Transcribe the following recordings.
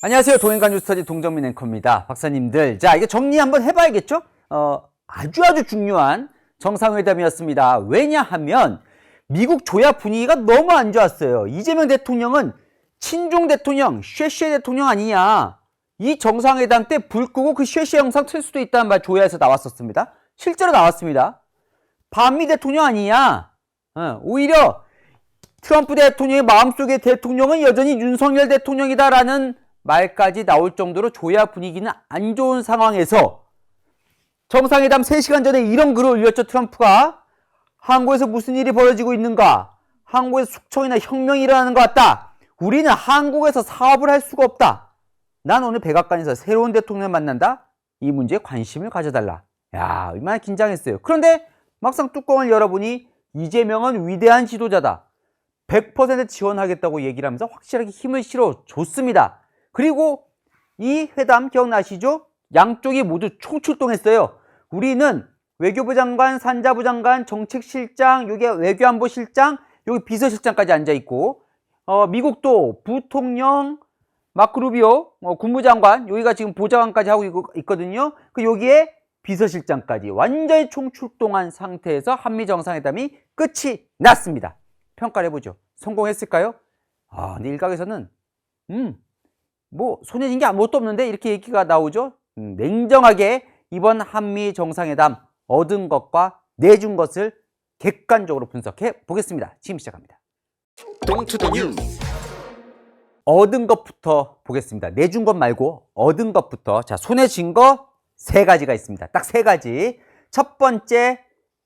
안녕하세요. 동행간 뉴스터디 동정민 앵커입니다. 박사님들, 자, 이게 정리 한번 해봐야겠죠? 아주 중요한 정상회담이었습니다. 왜냐하면 미국 조야 분위기가 너무 안 좋았어요. 이재명 대통령은 친중 대통령, 쉐쉐 대통령 아니냐. 이 정상회담 때 불 끄고 그 쉐쉐 영상 틀 수도 있다는 말 조야에서 나왔었습니다. 실제로 나왔습니다. 반미 대통령 아니냐. 오히려 트럼프 대통령의 마음속에 대통령은 여전히 윤석열 대통령이다라는 말까지 나올 정도로 조야 분위기는 안 좋은 상황에서 정상회담 3시간 전에 이런 글을 올렸죠. 트럼프가 한국에서 무슨 일이 벌어지고 있는가, 한국에서 숙청이나 혁명이 일어나는 것 같다, 우리는 한국에서 사업을 할 수가 없다, 난 오늘 백악관에서 새로운 대통령을 만난다, 이 문제에 관심을 가져달라. 야, 얼마나 긴장했어요. 그런데 막상 뚜껑을 열어보니 이재명은 위대한 지도자다, 100% 지원하겠다고 얘기를 하면서 확실하게 힘을 실어줬습니다. 그리고 이 회담 기억나시죠? 양쪽이 모두 총출동했어요. 우리는 외교부 장관, 산자부 장관, 정책실장, 여기 외교안보실장, 여기 비서실장까지 앉아있고, 미국도 부통령, 마크 루비오, 국무장관, 여기가 지금 보좌관까지 하고 있거든요. 그 여기에 비서실장까지 완전히 총출동한 상태에서 한미 정상회담이 끝이 났습니다. 평가를 해보죠. 성공했을까요? 근데 일각에서는 뭐 손해진 게 아무것도 없는데 이렇게 얘기가 나오죠. 냉정하게 이번 한미 정상회담 얻은 것과 내준 것을 객관적으로 분석해 보겠습니다. 지금 시작합니다. 동투더 뉴스. 얻은 것부터 보겠습니다. 내준 것 말고 얻은 것부터. 자, 손해진 거 3가지가 있습니다. 딱 3가지. 첫 번째,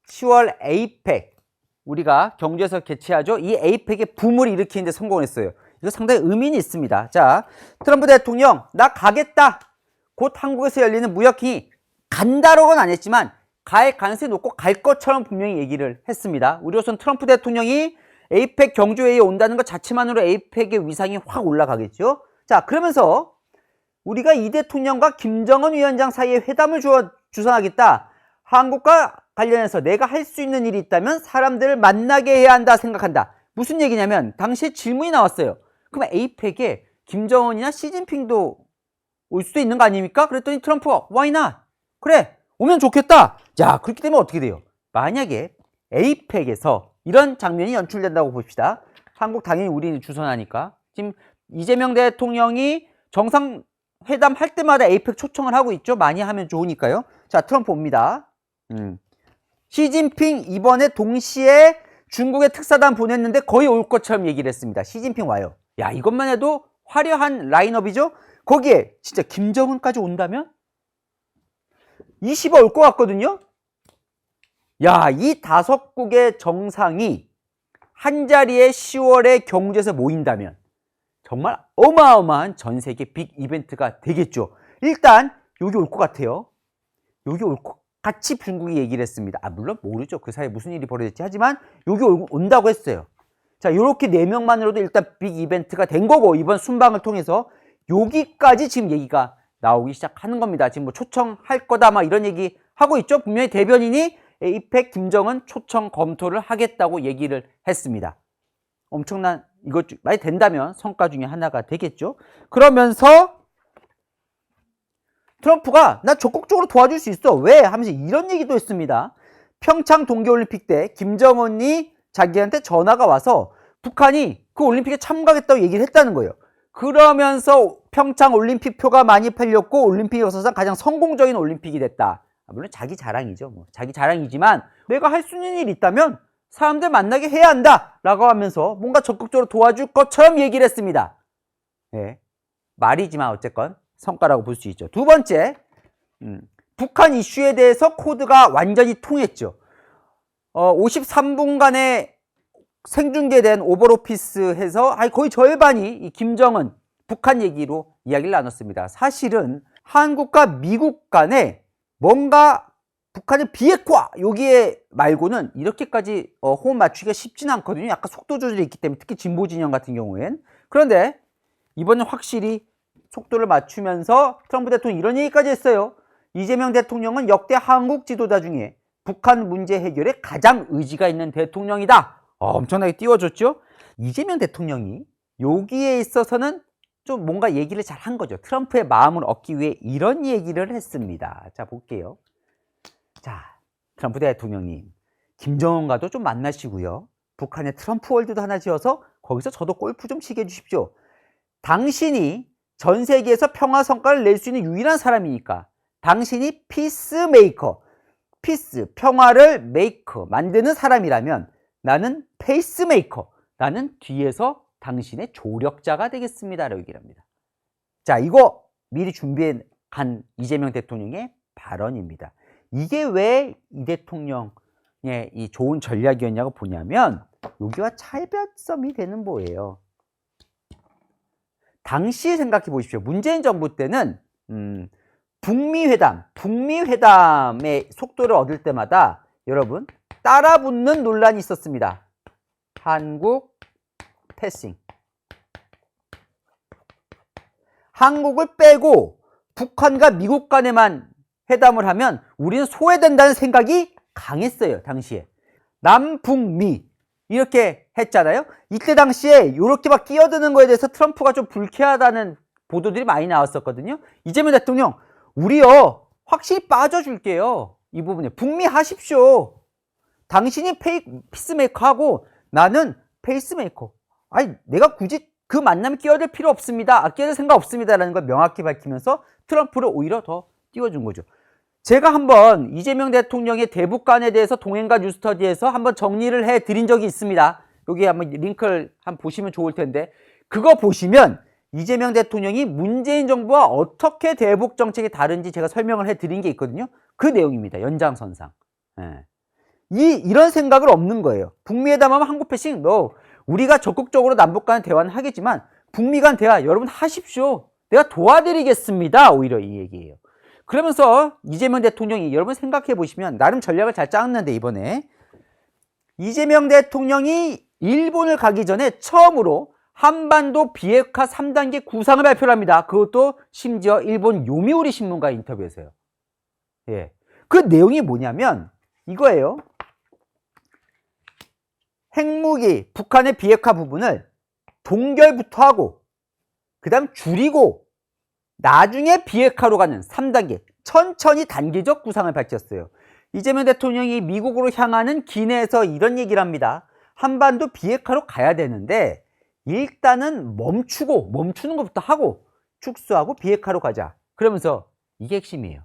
10월 에이펙, 우리가 경주에서 개최하죠. 이 에이펙의 붐을 일으키는데 성공을 했어요. 이거 상당히 의미는 있습니다. 자, 트럼프 대통령 나 가겠다, 곧 한국에서 열리는 무역회의 간다로는 안 했지만 갈 가능성이 높고 갈 것처럼 분명히 얘기를 했습니다. 우리로선 트럼프 대통령이 에이펙 경주회의에 온다는 것 자체만으로 에이펙의 위상이 확 올라가겠죠. 자, 그러면서 우리가 이 대통령과 김정은 위원장 사이에 회담을 주선하겠다, 한국과 관련해서 내가 할 수 있는 일이 있다면 사람들을 만나게 해야 한다 생각한다. 무슨 얘기냐면 당시에 질문이 나왔어요. 그럼 에이펙에 김정은이나 시진핑도 올 수도 있는 거 아닙니까? 그랬더니 트럼프가 why not? 그래, 오면 좋겠다. 자, 그렇기 때문에 어떻게 돼요? 만약에 에이펙에서 이런 장면이 연출된다고 봅시다. 한국 당연히 우리는 주선하니까 지금 이재명 대통령이 정상회담 할 때마다 에이펙 초청을 하고 있죠. 많이 하면 좋으니까요. 자, 트럼프 옵니다. 시진핑 이번에 동시에 중국에 특사단 보냈는데 거의 올 것처럼 얘기를 했습니다. 시진핑 와요. 야, 이것만 해도 화려한 라인업이죠. 거기에 진짜 김정은까지 온다면 20억 올 것 같거든요. 야, 이 5국의 정상이 한자리에 10월에 경주에서 모인다면 정말 어마어마한 전 세계 빅 이벤트가 되겠죠. 일단 여기 올 것 같아요. 여기 올 것 같이 중국이 얘기를 했습니다. 물론 모르죠. 그 사이에 무슨 일이 벌어질지. 하지만 여기 온다고 했어요. 자, 요렇게 4명만으로도 일단 빅 이벤트가 된 거고, 이번 순방을 통해서 여기까지 지금 얘기가 나오기 시작하는 겁니다. 지금 뭐 초청할 거다 막 이런 얘기 하고 있죠. 분명히 대변인이 에이펙 김정은 초청 검토를 하겠다고 얘기를 했습니다. 엄청난, 이거 많이 된다면 성과 중에 하나가 되겠죠. 그러면서 트럼프가 나 적극적으로 도와줄 수 있어. 왜? 하면서 이런 얘기도 했습니다. 평창 동계올림픽 때 김정은이 자기한테 전화가 와서 북한이 그 올림픽에 참가하겠다고 얘기를 했다는 거예요. 그러면서 평창 올림픽 표가 많이 팔렸고 올림픽 역사상 가장 성공적인 올림픽이 됐다. 물론 자기 자랑이죠. 자기 자랑이지만 내가 할 수 있는 일이 있다면 사람들 만나게 해야 한다 라고 하면서 뭔가 적극적으로 도와줄 것처럼 얘기를 했습니다. 네, 말이지만 어쨌건 성과라고 볼 수 있죠. 두 번째, 북한 이슈에 대해서 코드가 완전히 통했죠. 53분간의 생중계된 오버로피스 해서 거의 절반이 이 김정은 북한 얘기로 이야기를 나눴습니다. 사실은 한국과 미국 간에 뭔가 북한의 비핵화 여기에 말고는 이렇게까지 호흡 맞추기가 쉽지는 않거든요. 약간 속도 조절이 있기 때문에, 특히 진보 진영 같은 경우엔. 그런데 이번엔 확실히 속도를 맞추면서 트럼프 대통령이 이런 얘기까지 했어요. 이재명 대통령은 역대 한국 지도자 중에 북한 문제 해결에 가장 의지가 있는 대통령이다. 엄청나게 띄워줬죠. 이재명 대통령이 여기에 있어서는 좀 뭔가 얘기를 잘 한 거죠. 트럼프의 마음을 얻기 위해 이런 얘기를 했습니다. 자, 볼게요. 자, 트럼프 대통령님, 김정은과도 좀 만나시고요. 북한에 트럼프 월드도 하나 지어서 거기서 저도 골프 좀 치게 해주십시오. 당신이 전 세계에서 평화 성과를 낼 수 있는 유일한 사람이니까 당신이 피스메이커, 피스, 평화를 메이커, 만드는 사람이라면 나는 페이스메이커, 나는 뒤에서 당신의 조력자가 되겠습니다. 라고 얘기를 합니다. 자, 이거 미리 준비해 간 이재명 대통령의 발언입니다. 이게 왜 이 대통령의 이 좋은 전략이었냐고 보냐면 여기와 차별점이 되는 거예요. 당시 생각해 보십시오. 문재인 정부 때는 북미회담의 속도를 얻을 때마다 여러분 따라붙는 논란이 있었습니다. 한국 패싱. 한국을 빼고 북한과 미국 간에만 회담을 하면 우리는 소외된다는 생각이 강했어요. 당시에. 남북미 이렇게 했잖아요. 이때 당시에 이렇게 막 끼어드는 거에 대해서 트럼프가 좀 불쾌하다는 보도들이 많이 나왔었거든요. 이재명 대통령, 우리요 확실히 빠져줄게요. 이 부분에 북미 하십시오. 당신이 피스메이커하고 나는 페이스메이커. 아니 내가 굳이 그 만남에 끼어들 필요 없습니다. 끼어들 생각 없습니다라는 걸 명확히 밝히면서 트럼프를 오히려 더 띄워준 거죠. 제가 한번 이재명 대통령의 대북관에 대해서 동행과 뉴스터디에서 한번 정리를 해드린 적이 있습니다. 여기 한번 링크를 한번 보시면 좋을 텐데 그거 보시면 이재명 대통령이 문재인 정부와 어떻게 대북 정책이 다른지 제가 설명을 해드린 게 있거든요. 그 내용입니다. 연장선상. 예. 이런 생각을 없는 거예요. 북미회담하면 한국 패싱, 우리가 적극적으로 남북 간 대화는 하겠지만 북미 간 대화 여러분 하십시오. 내가 도와드리겠습니다. 오히려 이 얘기예요. 그러면서 이재명 대통령이 여러분 생각해 보시면 나름 전략을 잘 짰는데 이번에 이재명 대통령이 일본을 가기 전에 처음으로 한반도 비핵화 3단계 구상을 발표를 합니다. 그것도 심지어 일본 요미우리 신문과 인터뷰에서요. 예. 그 내용이 뭐냐면 이거예요. 핵무기, 북한의 비핵화 부분을 동결부터 하고 그 다음 줄이고 나중에 비핵화로 가는 3단계 천천히 단계적 구상을 밝혔어요. 이재명 대통령이 미국으로 향하는 기내에서 이런 얘기를 합니다. 한반도 비핵화로 가야 되는데 일단은 멈추는 것부터 하고 축소하고 비핵화로 가자. 그러면서 이게 핵심이에요.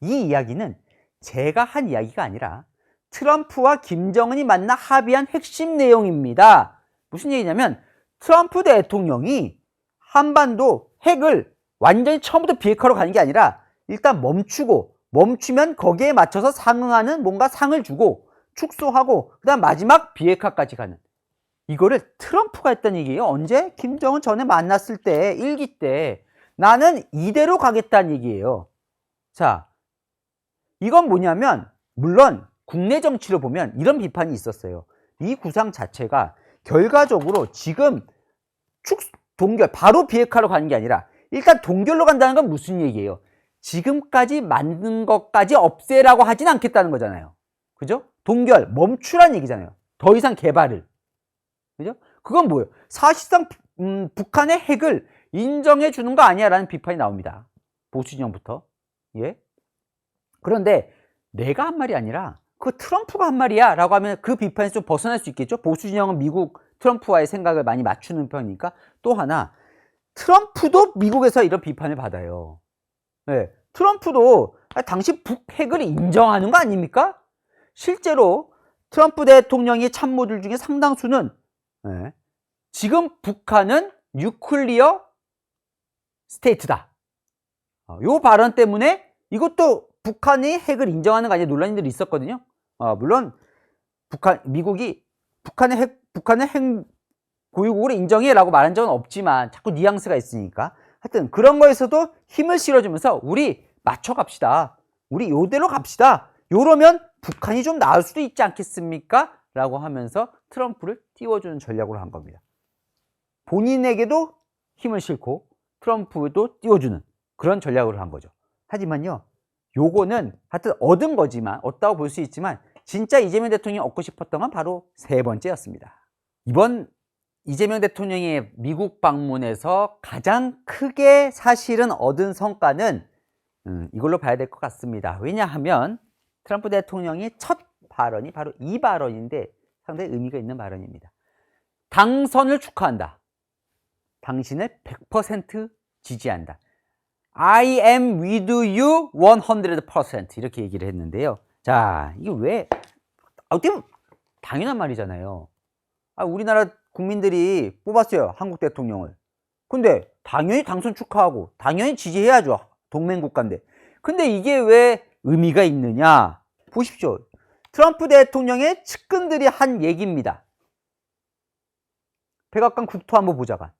이 이야기는 제가 한 이야기가 아니라 트럼프와 김정은이 만나 합의한 핵심 내용입니다. 무슨 얘기냐면 트럼프 대통령이 한반도 핵을 완전히 처음부터 비핵화로 가는 게 아니라 일단 멈추면 거기에 맞춰서 상응하는 뭔가 상을 주고 축소하고 그다음 마지막 비핵화까지 가는 이거를 트럼프가 했던 얘기예요. 언제? 김정은 전에 만났을 때 1기 때 나는 이대로 가겠다는 얘기예요. 자, 이건 뭐냐면 물론 국내 정치로 보면 이런 비판이 있었어요. 이 구상 자체가 결과적으로 지금 동결 바로 비핵화로 가는 게 아니라 일단 동결로 간다는 건 무슨 얘기예요? 지금까지 만든 것까지 없애라고 하진 않겠다는 거잖아요. 그죠? 동결, 멈추란 얘기잖아요. 더 이상 개발을. 그죠? 그건 뭐예요? 사실상 북한의 핵을 인정해 주는 거 아니야 라는 비판이 나옵니다. 보수 진영부터. 예? 그런데 내가 한 말이 아니라 그 트럼프가 한 말이야 라고 하면 그 비판에서 좀 벗어날 수 있겠죠. 보수 진영은 미국 트럼프와의 생각을 많이 맞추는 편이니까. 또 하나 트럼프도 미국에서 이런 비판을 받아요. 네, 트럼프도 당시 북핵을 인정하는 거 아닙니까? 실제로 트럼프 대통령의 참모들 중에 상당수는 네, 지금 북한은 뉴클리어 스테이트다. 이 발언 때문에 이것도 북한이 핵을 인정하는 거 아니냐 논란들이 있었거든요. 물론 미국이 북한의 핵 고유국으로 인정해라고 말한 적은 없지만 자꾸 뉘앙스가 있으니까 하여튼 그런 거에서도 힘을 실어주면서 우리 맞춰갑시다. 우리 요대로 갑시다. 요러면 북한이 좀 나을 수도 있지 않겠습니까? 라고 하면서 트럼프를 띄워주는 전략으로 한 겁니다. 본인에게도 힘을 싣고 트럼프도 띄워주는 그런 전략으로 한 거죠. 하지만요. 요거는 하여튼 얻은 거지만 얻다고 볼 수 있지만 진짜 이재명 대통령이 얻고 싶었던 건 바로 세 번째였습니다. 이번 이재명 대통령의 미국 방문에서 가장 크게 사실은 얻은 성과는 이걸로 봐야 될 것 같습니다. 왜냐하면 트럼프 대통령의 첫 발언이 바로 이 발언인데 상당히 의미가 있는 발언입니다. 당선을 축하한다. 당신을 100% 지지한다. I am with you 100% 이렇게 얘기를 했는데요. 자, 이게 왜 어떻게 보면 당연한 말이잖아요. 우리나라 국민들이 뽑았어요. 한국 대통령을. 근데 당연히 당선 축하하고 당연히 지지해야죠. 동맹국가인데. 근데 이게 왜 의미가 있느냐? 보십시오. 트럼프 대통령의 측근들이 한 얘기입니다. 백악관 국토안보 보좌관.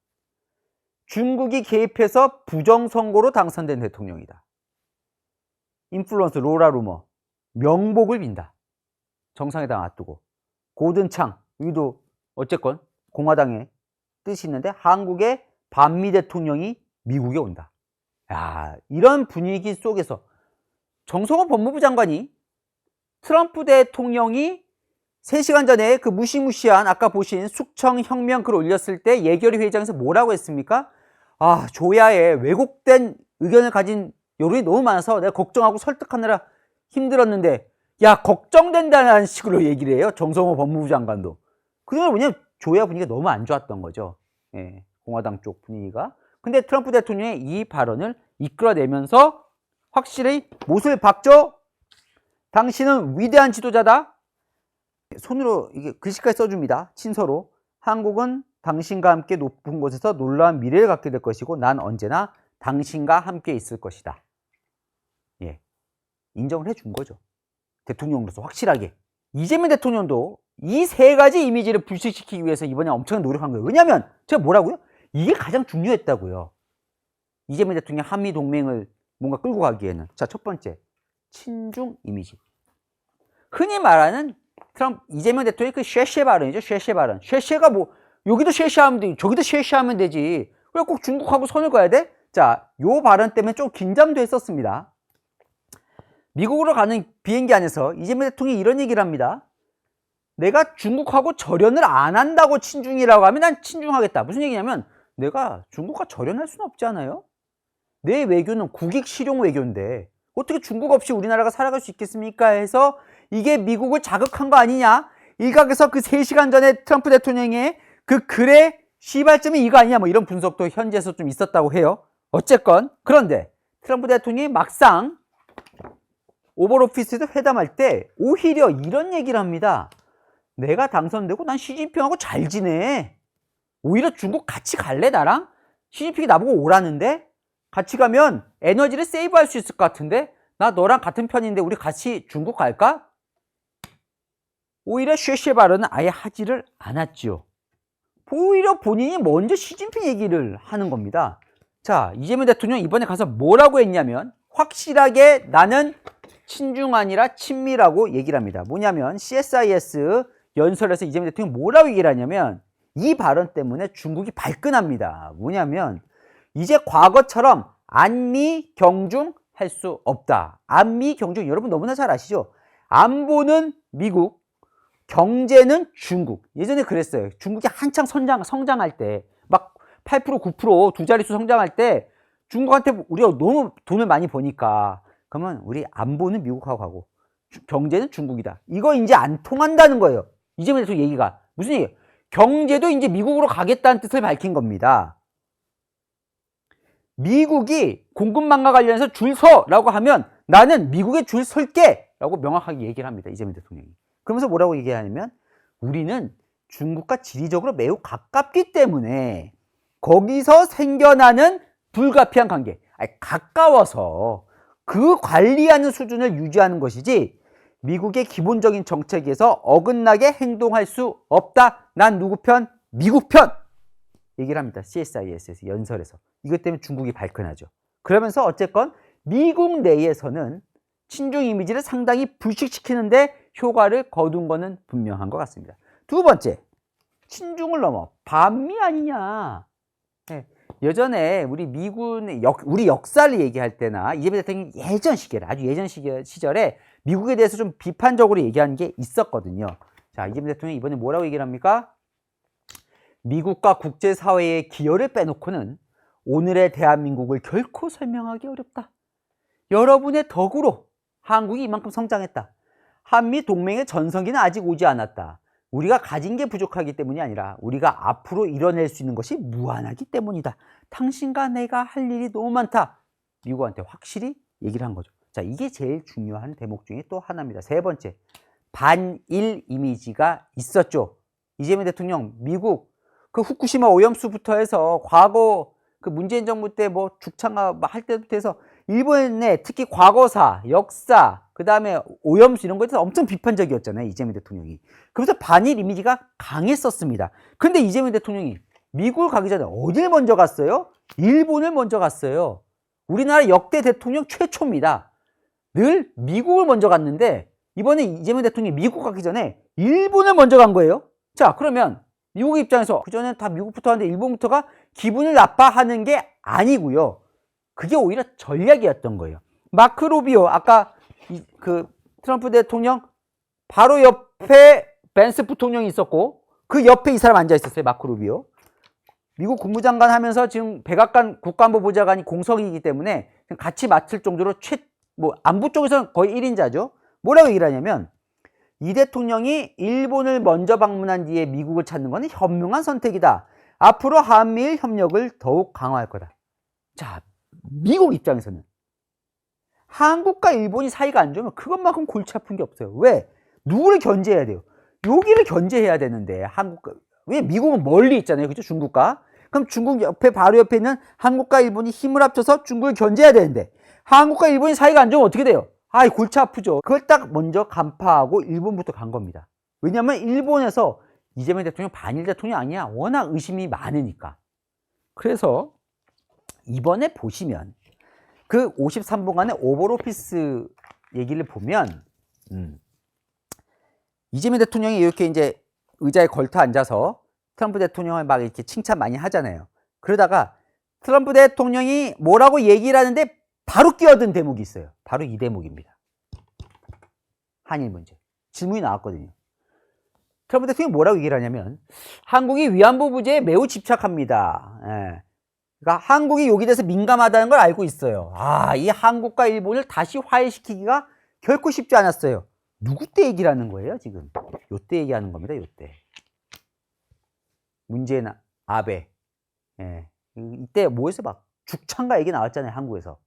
중국이 개입해서 부정선거로 당선된 대통령이다. 인플루언서 로라 루머. 명복을 빈다. 정상회담 앞두고. 고든창. 여기도 어쨌건 공화당의 뜻이 있는데 한국의 반미 대통령이 미국에 온다. 야, 이런 분위기 속에서 정성호 법무부 장관이 트럼프 대통령이 3시간 전에 그 무시무시한 아까 보신 숙청 혁명 글 올렸을 때 예결위 회의장에서 뭐라고 했습니까? 조야의 왜곡된 의견을 가진 여론이 너무 많아서 내가 걱정하고 설득하느라 힘들었는데 야, 걱정된다는 식으로 얘기를 해요. 정성호 법무부 장관도. 그건 뭐냐면 조야 분위기가 너무 안 좋았던 거죠. 예, 공화당 쪽 분위기가. 근데 트럼프 대통령의 이 발언을 이끌어내면서 확실히 못을 박죠. 당신은 위대한 지도자다. 손으로 이게 글씨까지 써줍니다. 친서로. 한국은 당신과 함께 높은 곳에서 놀라운 미래를 갖게 될 것이고 난 언제나 당신과 함께 있을 것이다. 예, 인정을 해준 거죠. 대통령으로서 확실하게. 이재명 대통령도 이 3가지 이미지를 불식시키기 위해서 이번에 엄청난 노력한 거예요. 왜냐하면 제가 뭐라고요? 이게 가장 중요했다고요. 이재명 대통령 한미 동맹을 뭔가 끌고 가기에는. 자, 첫 번째, 친중 이미지. 흔히 말하는 이재명 대통령의 그 쉐쉐 발언이죠. 쉐쉐 발언. 쉐쉐가 뭐 여기도 쉐쉐하면 되지, 저기도 쉐쉐하면 되지. 왜 꼭 중국하고 선을 그어야 돼? 자, 요 발언 때문에 좀 긴장도 했었습니다. 미국으로 가는 비행기 안에서 이재명 대통령이 이런 얘기를 합니다. 내가 중국하고 절연을 안 한다고 친중이라고 하면 난 친중하겠다. 무슨 얘기냐면 내가 중국과 절연할 수는 없지 않아요? 내 외교는 국익 실용 외교인데 어떻게 중국 없이 우리나라가 살아갈 수 있겠습니까? 해서 이게 미국을 자극한 거 아니냐? 일각에서 그 3시간 전에 트럼프 대통령의 그 글의 시발점이 이거 아니냐? 뭐 이런 분석도 현지에서 좀 있었다고 해요. 어쨌건 그런데 트럼프 대통령이 막상 오벌 오피스에서 회담할 때 오히려 이런 얘기를 합니다. 내가 당선되고 난 시진핑하고 잘 지내. 오히려 중국 같이 갈래 나랑? 시진핑이 나보고 오라는데 같이 가면 에너지를 세이브할 수 있을 것 같은데 나 너랑 같은 편인데 우리 같이 중국 갈까? 오히려 쉐쉐 발언은 아예 하지를 않았죠. 오히려 본인이 먼저 시진핑 얘기를 하는 겁니다. 자, 이재명 대통령 이번에 가서 뭐라고 했냐면 확실하게 나는 친중 아니라 친미라고 얘기를 합니다. 뭐냐면 CSIS 연설에서 이재명 대통령이 뭐라고 얘기를 하냐면 이 발언 때문에 중국이 발끈합니다. 뭐냐면 이제 과거처럼 안미 경중 할 수 없다. 안미 경중 여러분 너무나 잘 아시죠? 안보는 미국, 경제는 중국. 예전에 그랬어요. 중국이 한창 성장할 때 막 8% 9% 두 자릿수 성장할 때 중국한테 우리가 너무 돈을 많이 버니까 그러면 우리 안보는 미국하고 가고 경제는 중국이다. 이거 이제 안 통한다는 거예요. 이재명 대통령 얘기가. 무슨 얘기예요? 경제도 이제 미국으로 가겠다는 뜻을 밝힌 겁니다. 미국이 공급망과 관련해서 줄 서라고 하면 나는 미국에 줄 설게 라고 명확하게 얘기를 합니다. 이재명 대통령이. 그러면서 뭐라고 얘기하냐면 우리는 중국과 지리적으로 매우 가깝기 때문에 거기서 생겨나는 불가피한 관계. 가까워서 그 관리하는 수준을 유지하는 것이지 미국의 기본적인 정책에서 어긋나게 행동할 수 없다. 난 누구 편? 미국 편! 얘기를 합니다. CSIS에서 연설에서. 이것 때문에 중국이 발끈하죠. 그러면서 어쨌건 미국 내에서는 친중 이미지를 상당히 불식시키는데 효과를 거둔 거는 분명한 것 같습니다. 두 번째, 친중을 넘어 반미 아니냐. 네. 예전에 우리 미군의 우리 역사를 얘기할 때나 이재명 대통령이 예전 시기에 아주 예전 시절에 미국에 대해서 좀 비판적으로 얘기하는 게 있었거든요. 자, 이재명 대통령이 이번에 뭐라고 얘기를 합니까? 미국과 국제사회의 기여를 빼놓고는 오늘의 대한민국을 결코 설명하기 어렵다. 여러분의 덕으로 한국이 이만큼 성장했다. 한미 동맹의 전성기는 아직 오지 않았다. 우리가 가진 게 부족하기 때문이 아니라 우리가 앞으로 이뤄낼 수 있는 것이 무한하기 때문이다. 당신과 내가 할 일이 너무 많다. 미국한테 확실히 얘기를 한 거죠. 자, 이게 제일 중요한 대목 중에 또 하나입니다. 세 번째, 반일 이미지가 있었죠. 이재명 대통령, 미국 그 후쿠시마 오염수부터 해서 과거 그 문재인 정부 때 뭐 죽창가 할 때부터 해서 일본의 특히 과거사, 역사, 그 다음에 오염수 이런 거에 대해서 엄청 비판적이었잖아요. 이재명 대통령이. 그래서 반일 이미지가 강했었습니다. 근데 이재명 대통령이 미국을 가기 전에 어딜 먼저 갔어요? 일본을 먼저 갔어요. 우리나라 역대 대통령 최초입니다. 늘 미국을 먼저 갔는데 이번에 이재명 대통령이 미국 가기 전에 일본을 먼저 간 거예요. 자, 그러면 미국 입장에서 그전에는 다 미국부터 하는데 일본부터가 기분을 나빠하는 게 아니고요. 그게 오히려 전략이었던 거예요. 마크 루비오, 아까 그 트럼프 대통령 바로 옆에 벤스 부통령이 있었고 그 옆에 이 사람 앉아 있었어요. 마크 루비오. 미국 국무장관 하면서 지금 백악관 국가안보 보좌관이 공석이기 때문에 같이 맡을 정도로 안보 쪽에서는 거의 1인자죠. 뭐라고 얘기를 하냐면 이 대통령이 일본을 먼저 방문한 뒤에 미국을 찾는 것은 현명한 선택이다. 앞으로 한미일 협력을 더욱 강화할 거다. 자, 미국 입장에서는 한국과 일본이 사이가 안 좋으면 그것만큼 골치 아픈 게 없어요. 왜? 누구를 견제해야 돼요? 여기를 견제해야 되는데 왜 미국은 멀리 있잖아요. 그죠? 중국과. 그럼 중국 옆에 바로 옆에 있는 한국과 일본이 힘을 합쳐서 중국을 견제해야 되는데 한국과 일본이 사이가 안 좋으면 어떻게 돼요? 아, 골치 아프죠. 그걸 딱 먼저 간파하고 일본부터 간 겁니다. 왜냐하면 일본에서 이재명 대통령 반일 대통령 아니야. 워낙 의심이 많으니까. 그래서 이번에 보시면 그 53번간의 오버오피스 얘기를 보면 이재명 대통령이 이렇게 이제 의자에 걸터 앉아서 트럼프 대통령을 막 이렇게 칭찬 많이 하잖아요. 그러다가 트럼프 대통령이 뭐라고 얘기를 하는데 바로 끼어든 대목이 있어요. 바로 이 대목입니다. 한일 문제. 질문이 나왔거든요. 트럼프 대통령이 뭐라고 얘기를 하냐면 한국이 위안부 부재에 매우 집착합니다. 예. 그러니까 한국이 여기 대해서 민감하다는 걸 알고 있어요. 이 한국과 일본을 다시 화해시키기가 결코 쉽지 않았어요. 누구 때 얘기를 하는 거예요, 지금? 요때 얘기하는 겁니다, 요때. 문재인, 아베. 예. 이때 뭐에서 막 죽창가 얘기 나왔잖아요, 한국에서.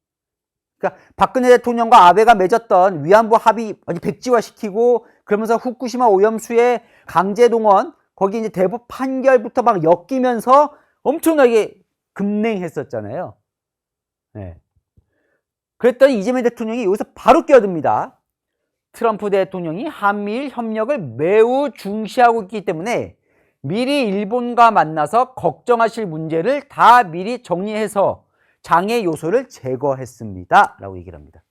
그러니까 박근혜 대통령과 아베가 맺었던 위안부 합의 백지화시키고 그러면서 후쿠시마 오염수의 강제 동원 거기 이제 대법 판결부터 막 엮이면서 엄청나게 급냉했었잖아요. 네. 그랬더니 이재명 대통령이 여기서 바로 끼어듭니다. 트럼프 대통령이 한미일 협력을 매우 중시하고 있기 때문에 미리 일본과 만나서 걱정하실 문제를 다 미리 정리해서 장애 요소를 제거했습니다. 라고 얘기를 합니다.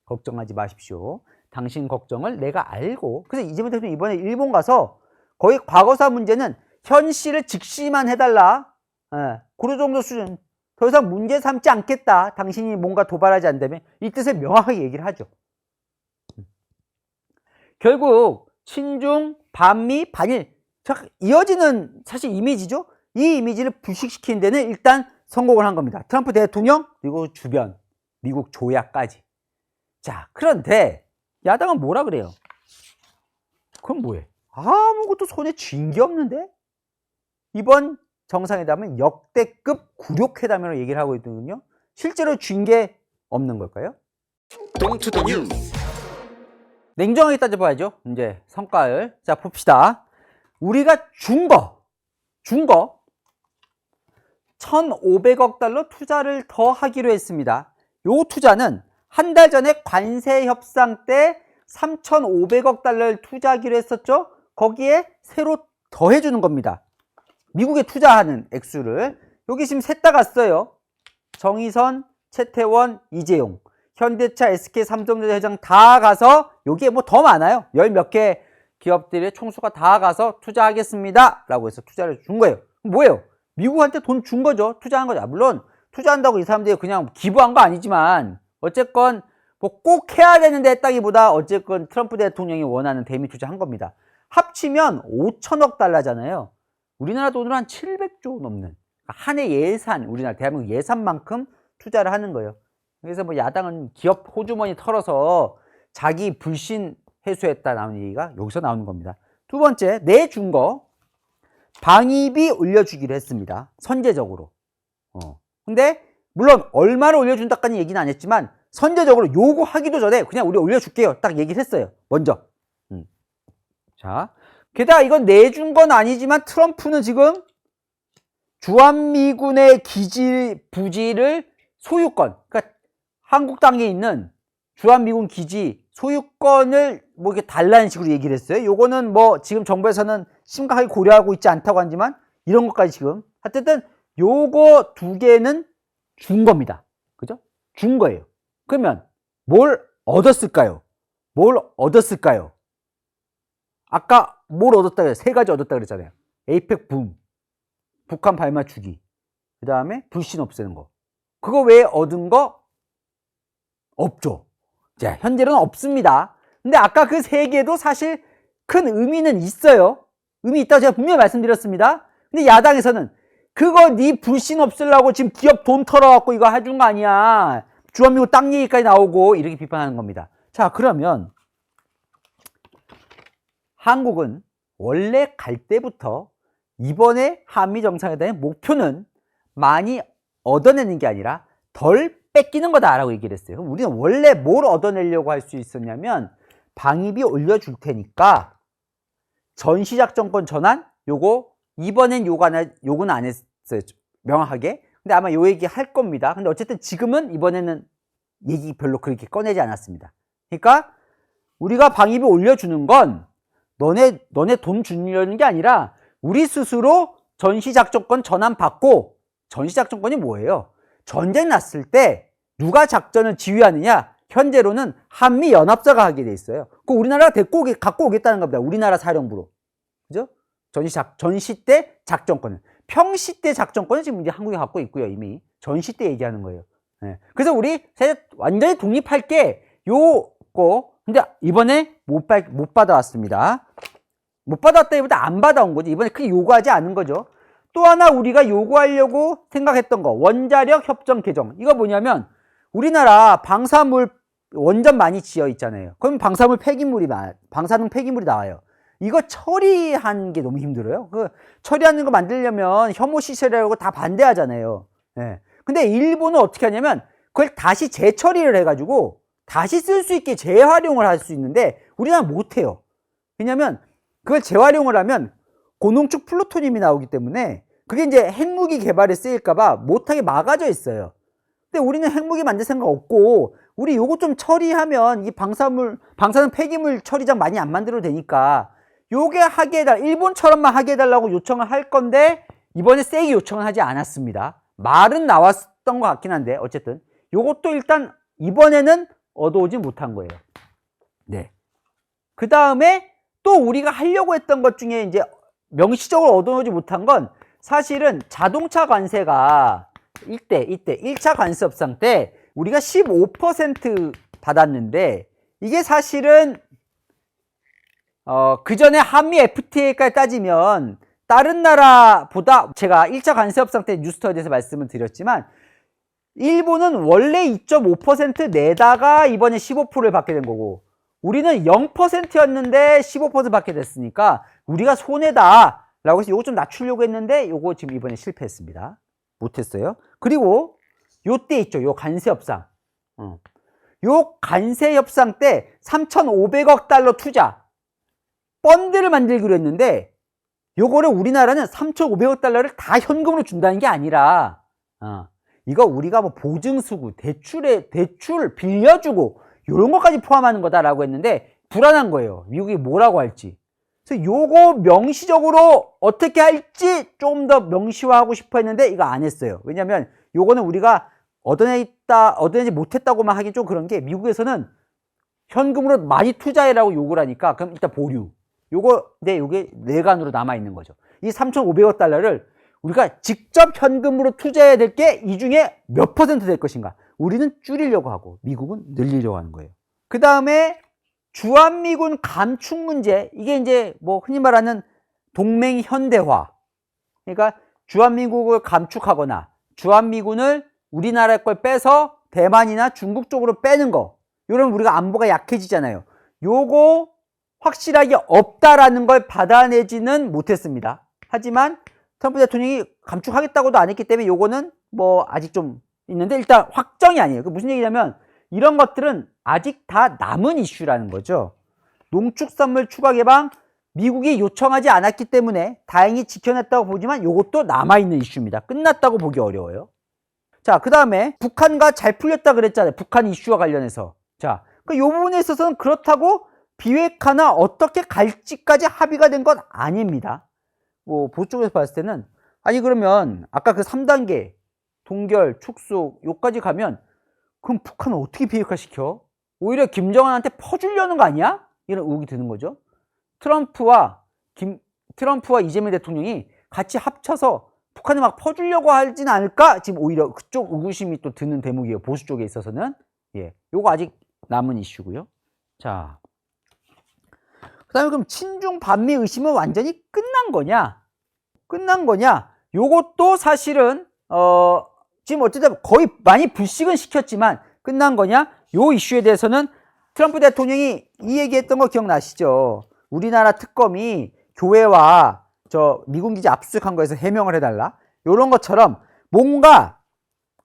걱정하지 마십시오. 당신 걱정을 내가 알고. 그래서 이재명 대통령이 이번에 일본 가서 거의 과거사 문제는 현실을 직시만 해달라. 그 정도 수준. 더 이상 문제 삼지 않겠다. 당신이 뭔가 도발하지 않다면 이 뜻을 명확하게 얘기를 하죠. 결국 친중, 반미, 반일 이어지는 사실 이미지죠. 이 이미지를 불식시키는 데는 일단 성공을 한 겁니다. 트럼프 대통령 그리고 주변 미국 조약까지. 자, 그런데 야당은 뭐라 그래요? 그럼 뭐해? 아무것도 손에 쥔 게 없는데? 이번 정상회담은 역대급 굴욕회담이라고 얘기를 하고 있거든요. 실제로 쥔 게 없는 걸까요? Don't to the news. 냉정하게 따져봐야죠. 이제 성과를. 자, 봅시다. 우리가 준 거 1,500억 달러 투자를 더 하기로 했습니다. 요 투자는 한 달 전에 관세 협상 때 3,500억 달러를 투자하기로 했었죠. 거기에 새로 더해주는 겁니다. 미국에 투자하는 액수를. 여기 지금 셋 다 갔어요. 정의선, 최태원, 이재용, 현대차, SK, 삼성전자 회장 다 가서 여기에 뭐 더 많아요. 열 몇 개 기업들의 총수가 다 가서 투자하겠습니다 라고 해서 투자를 준 거예요. 뭐예요? 미국한테 돈 준 거죠. 투자한 거죠. 물론 투자한다고 이 사람들이 그냥 기부한 거 아니지만 어쨌건 뭐 꼭 해야 되는데 했다기보다 어쨌건 트럼프 대통령이 원하는 대미 투자한 겁니다. 합치면 5천억 달러잖아요. 우리나라 돈으로 한 700조 넘는 한 해 예산, 우리나라 대한민국 예산만큼 투자를 하는 거예요. 그래서 뭐 야당은 기업 호주머니 털어서 자기 불신 해소했다 나오는 얘기가 여기서 나오는 겁니다. 두 번째, 내준 거 방위비 올려주기로 했습니다. 선제적으로. 근데 물론 얼마를 올려준다까지 얘기는 안 했지만 선제적으로 요구하기도 전에 그냥 우리 올려줄게요. 딱 얘기를 했어요. 먼저. 자, 게다가 이건 내준 건 아니지만 트럼프는 지금 주한미군의 기지, 부지를 소유권, 그러니까 한국 땅에 있는 주한미군 기지 소유권을 뭐 이렇게 달라는 식으로 얘기를 했어요. 요거는 뭐 지금 정부에서는 심각하게 고려하고 있지 않다고 하지만 이런 것까지 지금 하여튼 요거 두 개는 준 겁니다. 그죠? 준 거예요. 그러면 뭘 얻었을까요? 뭘 얻었을까요? 아까 뭘 얻었다 그랬어요? 세 가지 얻었다 그랬잖아요. 에이펙 붐, 북한 발맞추기, 그 다음에 불신 없애는 거. 그거 외에 얻은 거 없죠. 자, 현재는 없습니다. 근데 아까 그 세 개도 사실 큰 의미는 있어요. 의미 있다고 제가 분명히 말씀드렸습니다. 근데 야당에서는 그거 네 불신 없애려고 지금 기업 돈 털어갖고 이거 해준 거 아니야. 주한미군 땅 얘기까지 나오고 이렇게 비판하는 겁니다. 자, 그러면 한국은 원래 갈 때부터 이번에 한미 정상회담의 목표는 많이 얻어내는 게 아니라 덜 뺏기는 거다라고 얘기를 했어요. 그럼 우리는 원래 뭘 얻어내려고 할 수 있었냐면 방위비 올려줄 테니까 전시작전권 전환 요거 이번엔 요거는 안 했어요. 명확하게. 근데 아마 요 얘기 할 겁니다. 근데 어쨌든 지금은 이번에는 얘기 별로 그렇게 꺼내지 않았습니다. 그러니까 우리가 방위비 올려주는 건 너네 돈 주려는 게 아니라 우리 스스로 전시작전권 전환받고, 전시작전권이 뭐예요? 전쟁 났을 때 누가 작전을 지휘하느냐? 현재로는 한미연합사가 하게 돼 있어요. 그 우리나라가 갖고 오겠다는 겁니다. 우리나라 사령부로. 그죠? 전시 때 작전권을. 평시 때 작전권은 지금 이제 한국이 갖고 있고요, 이미. 전시 때 얘기하는 거예요. 네. 그래서 우리 완전히 독립할 게 요거, 근데 이번에 못 받아왔습니다. 못 받아왔다기보다 안 받아온 거지. 이번에 크게 요구하지 않은 거죠. 또 하나 우리가 요구하려고 생각했던 거, 원자력 협정 개정. 이거 뭐냐면 우리나라 방사물 원전 많이 지어 있잖아요. 그럼 방사능 폐기물이 나와요. 이거 처리하는 게 너무 힘들어요. 그 처리하는 거 만들려면 혐오 시설이라고 다 반대하잖아요. 예. 근데 일본은 어떻게 하냐면 그걸 다시 재처리를 해가지고 다시 쓸 수 있게 재활용을 할 수 있는데 우리나라는 못해요. 왜냐면 그걸 재활용을 하면 고농축 플루토늄이 나오기 때문에 그게 이제 핵무기 개발에 쓰일까봐 못하게 막아져 있어요. 근데 우리는 핵무기 만들 생각 없고 우리 요거 좀 처리하면 이 방사능 폐기물 처리장 많이 안 만들어도 되니까 요게 하게 해달라, 일본처럼만 하게 해달라고 요청을 할 건데 이번에 세게 요청을 하지 않았습니다. 말은 나왔던 것 같긴 한데 어쨌든 요것도 일단 이번에는 얻어오지 못한 거예요. 네. 그 다음에 또 우리가 하려고 했던 것 중에 이제 명시적으로 얻어오지 못한 건 사실은 자동차 관세가 이때 1차 관세 협상 때 우리가 15% 받았는데 이게 사실은 그 전에 한미 FTA까지 따지면 다른 나라보다 제가 1차 관세 협상 때 뉴스터디에서 말씀을 드렸지만 일본은 원래 2.5% 내다가 이번에 15%를 받게 된 거고 우리는 0%였는데 15% 받게 됐으니까 우리가 손해다 라고 해서 요거 좀 낮추려고 했는데 요거 지금 이번에 실패했습니다. 못했어요. 그리고 요때 있죠. 요 관세 협상. 요 관세 협상 때 3,500억 달러 투자 펀드를 만들기로 했는데 요거를 우리나라는 3,500억 달러를 다 현금으로 준다는 게 아니라 이거 우리가 뭐 보증수구, 대출 빌려주고 요런 것까지 포함하는 거다라고 했는데 불안한 거예요. 미국이 뭐라고 할지. 그래서 요거 명시적으로 어떻게 할지 좀 더 명시화하고 싶어 했는데 이거 안 했어요. 왜냐면 요거는 우리가 얻어내지 못했다고만 하긴 좀 그런 게 미국에서는 현금으로 많이 투자해라고 요구를 하니까 그럼 일단 보류. 요게 내관으로 남아있는 거죠. 이 3,500억 달러를 우리가 직접 현금으로 투자해야 될 게 이 중에 몇 퍼센트 될 것인가. 우리는 줄이려고 하고 미국은 늘리려고 하는 거예요. 그 다음에 주한미군 감축 문제, 이게 이제 뭐 흔히 말하는 동맹 현대화. 그러니까 주한미국을 감축하거나 주한미군을 우리나라 걸 빼서 대만이나 중국 쪽으로 빼는 거, 이러면 우리가 안보가 약해지잖아요. 요거 확실하게 없다라는 걸 받아내지는 못했습니다. 하지만 트럼프 대통령이 감축하겠다고도 안 했기 때문에 요거는 뭐 아직 좀 있는데 일단 확정이 아니에요. 그 무슨 얘기냐면 이런 것들은 아직 다 남은 이슈라는 거죠. 농축산물 추가 개방 미국이 요청하지 않았기 때문에 다행히 지켜냈다고 보지만 이것도 남아있는 이슈입니다. 끝났다고 보기 어려워요. 자, 그 다음에 북한과 잘 풀렸다 그랬잖아요. 북한 이슈와 관련해서. 자, 이 부분에 있어서는 그렇다고 비핵화나 어떻게 갈지까지 합의가 된 건 아닙니다. 뭐 보수 쪽에서 봤을 때는 아니 그러면 아까 그 3단계 동결, 축소 요까지 가면 그럼 북한은 어떻게 비핵화시켜? 오히려 김정은한테 퍼주려는 거 아니야? 이런 의혹이 드는 거죠. 트럼프와 이재명 대통령이 같이 합쳐서 북한에 막 퍼주려고 하진 않을까? 지금 오히려 그쪽 의구심이 또 드는 대목이에요. 보수 쪽에 있어서는. 예, 요거 아직 남은 이슈고요. 자, 그 다음에 그럼 친중 반미 의심은 완전히 끝난 거냐? 끝난 거냐? 요것도 사실은 지금 어쨌든 거의 많이 불식은 시켰지만 끝난 거냐? 요 이슈에 대해서는 트럼프 대통령이 이 얘기했던 거 기억나시죠? 우리나라 특검이 교회와 저 미군 기지 압수수색한 거에서 해명을 해달라. 이런 것처럼 뭔가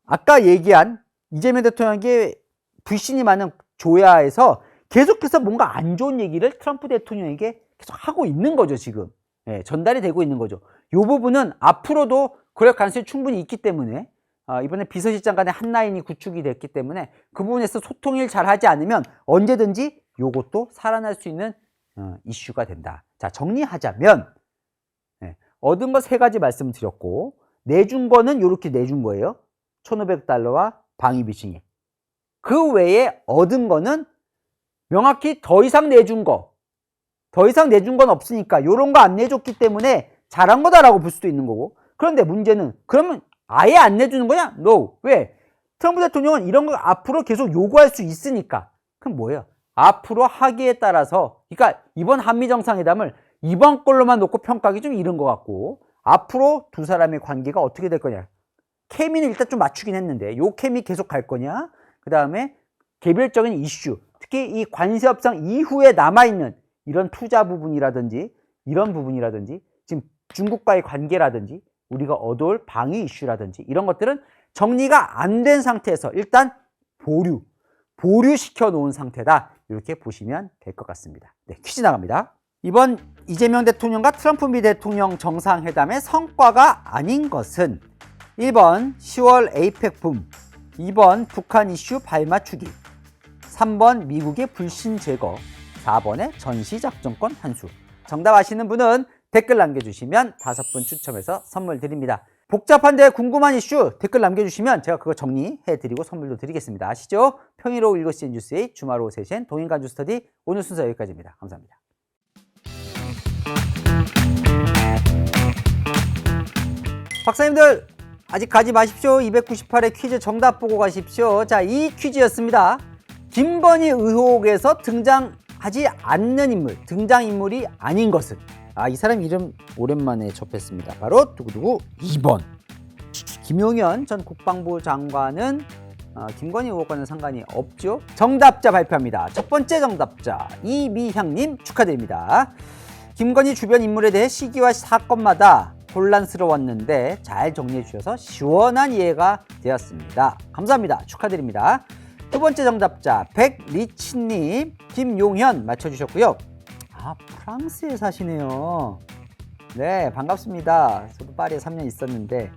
아까 얘기한 이재명 대통령에게 불신이 많은 조야에서 계속해서 뭔가 안 좋은 얘기를 트럼프 대통령에게 계속 하고 있는 거죠, 지금. 예, 전달이 되고 있는 거죠. 이 부분은 앞으로도 그럴 가능성이 충분히 있기 때문에 이번에 비서실장 간의 한 라인이 구축이 됐기 때문에 그 부분에서 소통을 잘 하지 않으면 언제든지 요것도 살아날 수 있는 이슈가 된다. 자, 정리하자면 얻은 거 3가지 말씀드렸고 내준 거는 이렇게 내준 거예요. $1,500와 방위비 증액. 그 외에 얻은 거는 명확히 더 이상 내준 건 없으니까 이런 거 안 내줬기 때문에 잘한 거다라고 볼 수도 있는 거고. 그런데 문제는 그러면 아예 안 내주는 거냐? No. 왜? 트럼프 대통령은 이런 거 앞으로 계속 요구할 수 있으니까. 그럼 뭐예요? 앞으로 하기에 따라서, 그러니까 이번 한미 정상회담을 이번 걸로만 놓고 평가하기 좀 이른 것 같고, 앞으로 두 사람의 관계가 어떻게 될 거냐? 케미는 일단 좀 맞추긴 했는데 요 케미 계속 갈 거냐? 그 다음에 개별적인 이슈, 특히 이 관세 협상 이후에 남아있는 이런 투자 부분이라든지 이런 부분이라든지 지금 중국과의 관계라든지 우리가 얻어올 방위 이슈라든지 이런 것들은 정리가 안 된 상태에서 일단 보류시켜 놓은 상태다. 이렇게 보시면 될 것 같습니다. 네, 퀴즈 나갑니다. 이번 이재명 대통령과 트럼프 미 대통령 정상회담의 성과가 아닌 것은 1번 10월 에이펙 붐, 2번 북한 이슈 발맞추기, 3번 미국의 불신 제거, 4번의 전시작전권 환수. 정답 아시는 분은 댓글 남겨주시면 5분 추첨해서 선물 드립니다. 복잡한데 궁금한 이슈 댓글 남겨주시면 제가 그거 정리해드리고 선물도 드리겠습니다. 아시죠? 평일 오후 7시 뉴스의 주말 오후 3시엔 동인간주 스터디 오늘 순서 여기까지입니다. 감사합니다. 박사님들 아직 가지 마십시오. 298회 퀴즈 정답 보고 가십시오. 자, 이 퀴즈였습니다. 김건희 의혹에서 등장하지 않는 인물, 등장인물이 아닌 것은, 이 사람 이름 오랜만에 접했습니다. 바로 두구두구 2번 김용현 전 국방부 장관은 김건희 의혹과는 상관이 없죠. 정답자 발표합니다. 첫 번째 정답자 이미향님 축하드립니다. 김건희 주변 인물에 대해 시기와 사건마다 혼란스러웠는데 잘 정리해 주셔서 시원한 이해가 되었습니다. 감사합니다. 축하드립니다. 두 번째 정답자 백리치님, 김용현 맞춰주셨고요. 프랑스에 사시네요. 네, 반갑습니다. 저도 파리에 3년 있었는데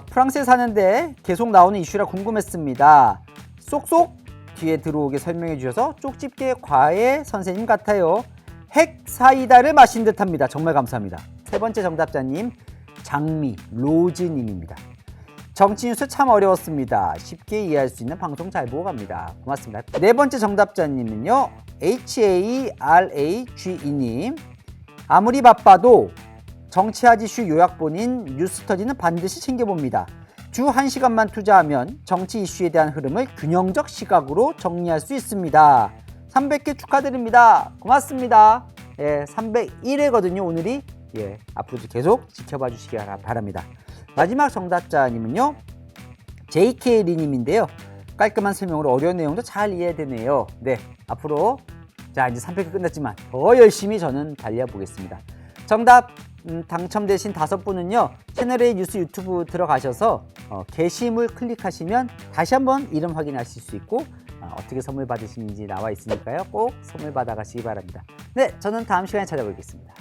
프랑스에 사는데 계속 나오는 이슈라 궁금했습니다. 쏙쏙 뒤에 들어오게 설명해 주셔서 쪽집게 과외 선생님 같아요. 핵 사이다를 마신 듯합니다. 정말 감사합니다. 세 번째 정답자님 장미 로즈님입니다. 정치 뉴스 참 어려웠습니다. 쉽게 이해할 수 있는 방송 잘 보고 갑니다. 고맙습니다. 네 번째 정답자님은요, HARAGE님. 아무리 바빠도 정치아지슈 요약본인 뉴스터디는 반드시 챙겨봅니다. 주 1시간만 투자하면 정치 이슈에 대한 흐름을 균형적 시각으로 정리할 수 있습니다. 300개 축하드립니다. 고맙습니다. 예, 301회거든요. 오늘이 예, 앞으로도 계속 지켜봐 주시기 바랍니다. 마지막 정답자님은요, JK리님인데요. 깔끔한 설명으로 어려운 내용도 잘 이해되네요. 네, 앞으로 자 이제 3회가 끝났지만 더 열심히 저는 달려보겠습니다. 정답 당첨되신 5분은요, 채널A 뉴스 유튜브 들어가셔서 게시물 클릭하시면 다시 한번 이름 확인하실 수 있고 어떻게 선물 받으시는지 나와 있으니까요. 꼭 선물 받아가시기 바랍니다. 네, 저는 다음 시간에 찾아뵙겠습니다.